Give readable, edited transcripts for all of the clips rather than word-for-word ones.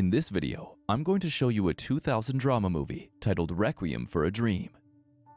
In this video, I'm going to show you a 2000 drama movie titled Requiem for a Dream.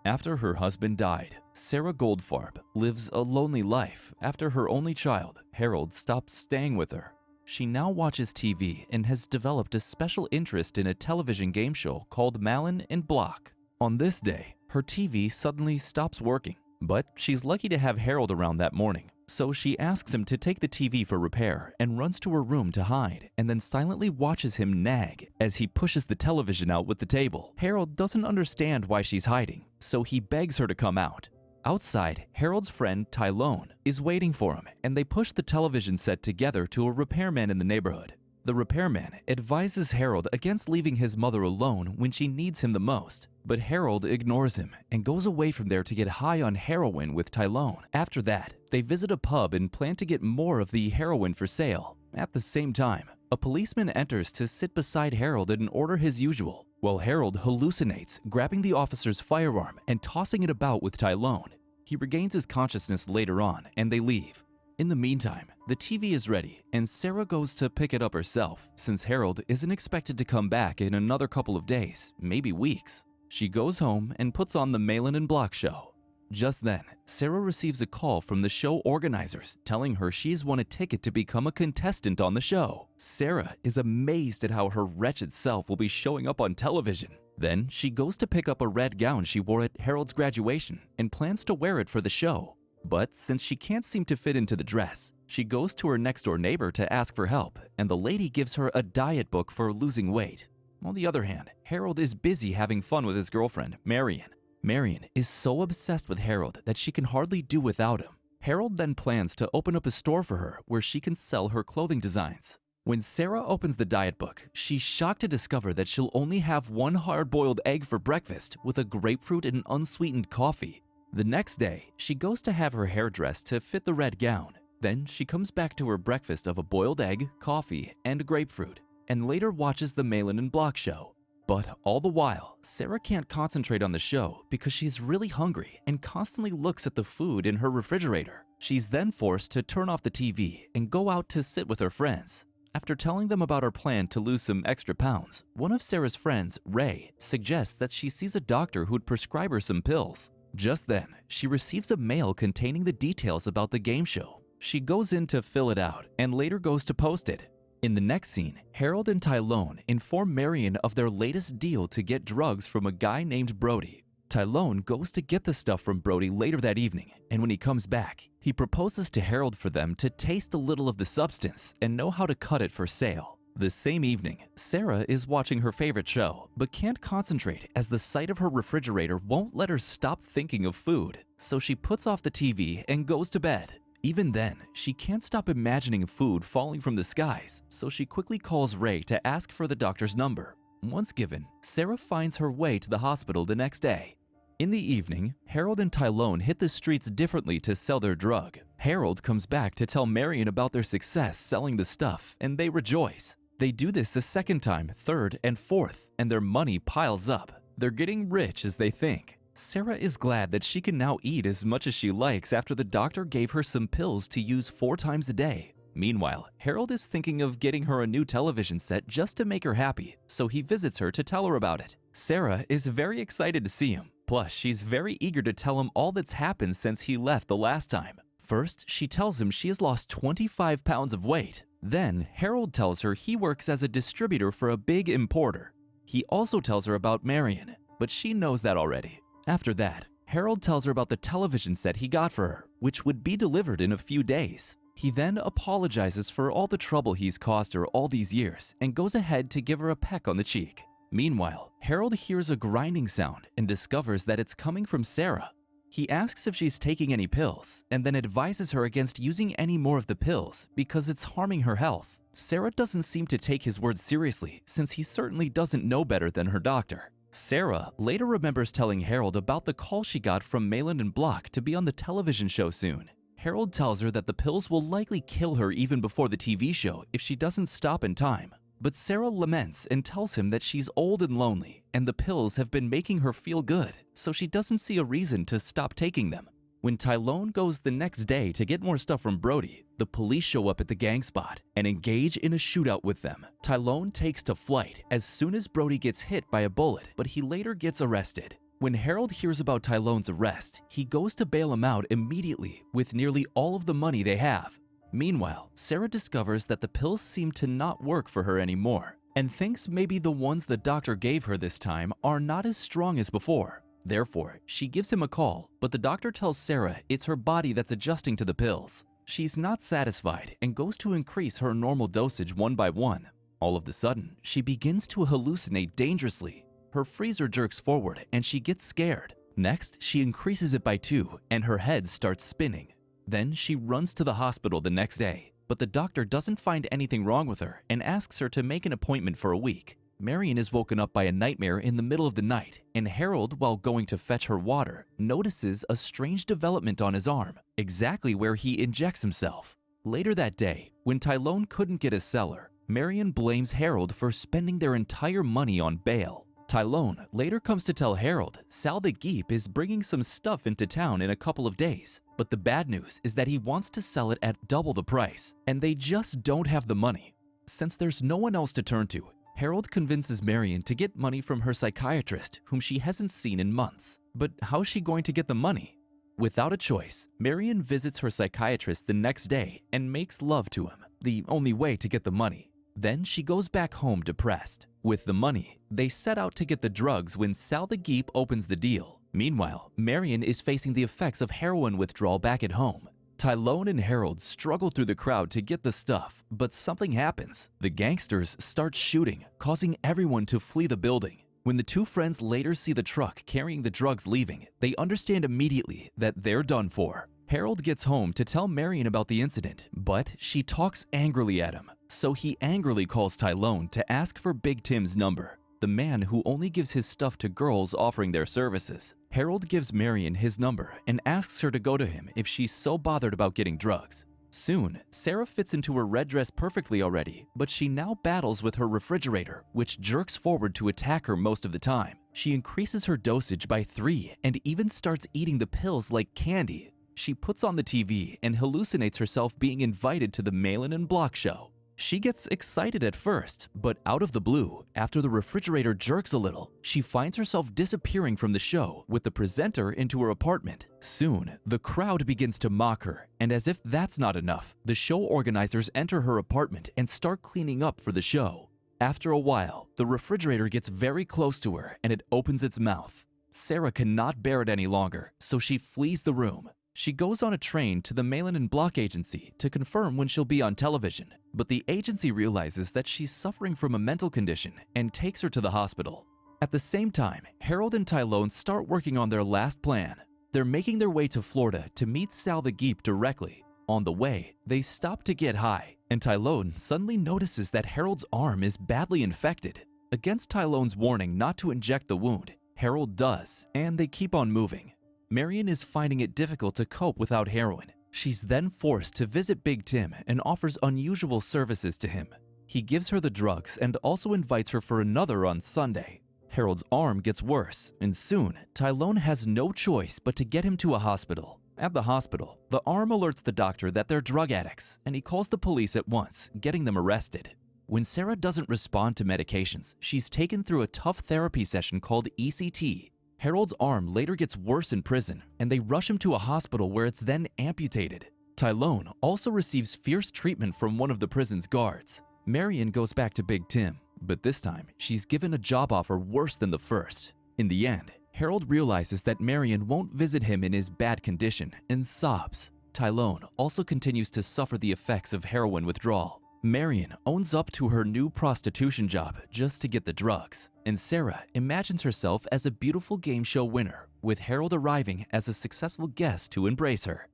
After her husband died, Sarah Goldfarb lives a lonely life after her only child, Harold, stops staying with her. She now watches TV and has developed a special interest in a television game show called Malin and Block. On this day, her TV suddenly stops working, but she's lucky to have Harold around that morning. So she asks him to take the TV for repair and runs to her room to hide, and then silently watches him nag as he pushes the television out with the table. Harold doesn't understand why she's hiding, so he begs her to come out. Outside, Harold's friend Tylone is waiting for him, and they push the television set together to a repairman in the neighborhood. The repairman advises Harold against leaving his mother alone when she needs him the most, but Harold ignores him and goes away from there to get high on heroin with Tylone. After that, they visit a pub and plan to get more of the heroin for sale. At the same time, a policeman enters to sit beside Harold and order his usual, while Harold hallucinates, grabbing the officer's firearm and tossing it about with Tylone. He regains his consciousness later on, and they leave. In the meantime, the TV is ready, and Sarah goes to pick it up herself, since Harold isn't expected to come back in another couple of days, maybe weeks. She goes home and puts on the Malin and Block show. Just then, Sarah receives a call from the show organizers telling her she's won a ticket to become a contestant on the show. Sarah is amazed at how her wretched self will be showing up on television. Then she goes to pick up a red gown she wore at Harold's graduation and plans to wear it for the show. But since she can't seem to fit into the dress, she goes to her next-door neighbor to ask for help, and the lady gives her a diet book for losing weight. On the other hand, Harold is busy having fun with his girlfriend, Marion. Marion is so obsessed with Harold that she can hardly do without him. Harold then plans to open up a store for her where she can sell her clothing designs. When Sarah opens the diet book, she's shocked to discover that she'll only have one hard-boiled egg for breakfast with a grapefruit and unsweetened coffee. The next day, she goes to have her hair dressed to fit the red gown. Then she comes back to her breakfast of a boiled egg, coffee, and grapefruit, and later watches the Malin and Block show. But all the while, Sarah can't concentrate on the show because she's really hungry and constantly looks at the food in her refrigerator. She's then forced to turn off the TV and go out to sit with her friends. After telling them about her plan to lose some extra pounds, one of Sarah's friends, Ray, suggests that she sees a doctor who'd prescribe her some pills. Just then, she receives a mail containing the details about the game show. She goes in to fill it out and later goes to post it. In the next scene, Harold and Tylone inform Marion of their latest deal to get drugs from a guy named Brody. Tylone goes to get the stuff from Brody later that evening, and when he comes back, he proposes to Harold for them to taste a little of the substance and know how to cut it for sale. The same evening, Sarah is watching her favorite show, but can't concentrate as the sight of her refrigerator won't let her stop thinking of food, so she puts off the TV and goes to bed. Even then, she can't stop imagining food falling from the skies, so she quickly calls Ray to ask for the doctor's number. Once given, Sarah finds her way to the hospital the next day. In the evening, Harold and Tylone hit the streets differently to sell their drug. Harold comes back to tell Marion about their success selling the stuff, and they rejoice. They do this a second time, third, and fourth, and their money piles up. They're getting rich as they think. Sarah is glad that she can now eat as much as she likes after the doctor gave her some pills to use 4 times a day. Meanwhile, Harold is thinking of getting her a new television set just to make her happy, so he visits her to tell her about it. Sarah is very excited to see him. Plus, she's very eager to tell him all that's happened since he left the last time. First, she tells him she has lost 25 pounds of weight. Then, Harold tells her he works as a distributor for a big importer. He also tells her about Marion, but she knows that already. After that, Harold tells her about the television set he got for her, which would be delivered in a few days. He then apologizes for all the trouble he's caused her all these years and goes ahead to give her a peck on the cheek. Meanwhile, Harold hears a grinding sound and discovers that it's coming from Sarah. He asks if she's taking any pills and then advises her against using any more of the pills because it's harming her health. Sarah doesn't seem to take his words seriously since he certainly doesn't know better than her doctor. Sarah later remembers telling Harold about the call she got from Malin and Block to be on the television show soon. Harold tells her that the pills will likely kill her even before the TV show if she doesn't stop in time. But Sarah laments and tells him that she's old and lonely, and the pills have been making her feel good, so she doesn't see a reason to stop taking them. When Tylone goes the next day to get more stuff from Brody, the police show up at the gang spot and engage in a shootout with them. Tylone takes to flight as soon as Brody gets hit by a bullet, but he later gets arrested. When Harold hears about Tylone's arrest, he goes to bail him out immediately with nearly all of the money they have. Meanwhile, Sarah discovers that the pills seem to not work for her anymore and thinks maybe the ones the doctor gave her this time are not as strong as before. Therefore, she gives him a call, but the doctor tells Sarah it's her body that's adjusting to the pills. She's not satisfied and goes to increase her normal dosage one by one. All of a sudden, she begins to hallucinate dangerously. Her freezer jerks forward and she gets scared. Next, she increases it by 2 and her head starts spinning. Then she runs to the hospital the next day, but the doctor doesn't find anything wrong with her and asks her to make an appointment for a week. Marion is woken up by a nightmare in the middle of the night, and Harold, while going to fetch her water, notices a strange development on his arm, exactly where he injects himself. Later that day, when Tylone couldn't get a cellar, Marion blames Harold for spending their entire money on bail. Tylone later comes to tell Harold Sal the Geep is bringing some stuff into town in a couple of days, but the bad news is that he wants to sell it at double the price, and they just don't have the money. Since there's no one else to turn to, Harold convinces Marion to get money from her psychiatrist, whom she hasn't seen in months. But how's she going to get the money? Without a choice, Marion visits her psychiatrist the next day and makes love to him, the only way to get the money. Then she goes back home depressed. With the money, they set out to get the drugs when Sal the Geep opens the deal. Meanwhile, Marion is facing the effects of heroin withdrawal back at home. Tylone and Harold struggle through the crowd to get the stuff, but something happens. The gangsters start shooting, causing everyone to flee the building. When the two friends later see the truck carrying the drugs leaving, they understand immediately that they're done for. Harold gets home to tell Marion about the incident, but she talks angrily at him, so he angrily calls Tylone to ask for Big Tim's number, the man who only gives his stuff to girls offering their services. Harold gives Marion his number and asks her to go to him if she's so bothered about getting drugs. Soon, Sarah fits into her red dress perfectly already, but she now battles with her refrigerator, which jerks forward to attack her most of the time. She increases her dosage by 3 and even starts eating the pills like candy. She puts on the TV and hallucinates herself being invited to the Malin and Block show. She gets excited at first, but out of the blue, after the refrigerator jerks a little, she finds herself disappearing from the show with the presenter into her apartment. Soon, the crowd begins to mock her, and as if that's not enough, the show organizers enter her apartment and start cleaning up for the show. After a while, the refrigerator gets very close to her and it opens its mouth. Sarah cannot bear it any longer, so she flees the room. She goes on a train to the Malin and Block agency to confirm when she'll be on television, but the agency realizes that she's suffering from a mental condition and takes her to the hospital. At the same time, Harold and Tylone start working on their last plan. They're making their way to Florida to meet Sal the Geep directly. On the way, they stop to get high, and Tylone suddenly notices that Harold's arm is badly infected. Against Tylone's warning not to inject the wound, Harold does, and they keep on moving. Marion is finding it difficult to cope without heroin. She's then forced to visit Big Tim and offers unusual services to him. He gives her the drugs and also invites her for another on Sunday. Harold's arm gets worse, and soon, Tylone has no choice but to get him to a hospital. At the hospital, the arm alerts the doctor that they're drug addicts, and he calls the police at once, getting them arrested. When Sarah doesn't respond to medications, she's taken through a tough therapy session called ECT. Harold's arm later gets worse in prison, and they rush him to a hospital where it's then amputated. Tylone also receives fierce treatment from one of the prison's guards. Marion goes back to Big Tim, but this time she's given a job offer worse than the first. In the end, Harold realizes that Marion won't visit him in his bad condition and sobs. Tylone also continues to suffer the effects of heroin withdrawal. Marion owns up to her new prostitution job just to get the drugs, and Sarah imagines herself as a beautiful game show winner, with Harold arriving as a successful guest to embrace her.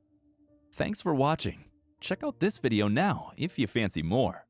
Thanks for watching. Check out this video now if you fancy more.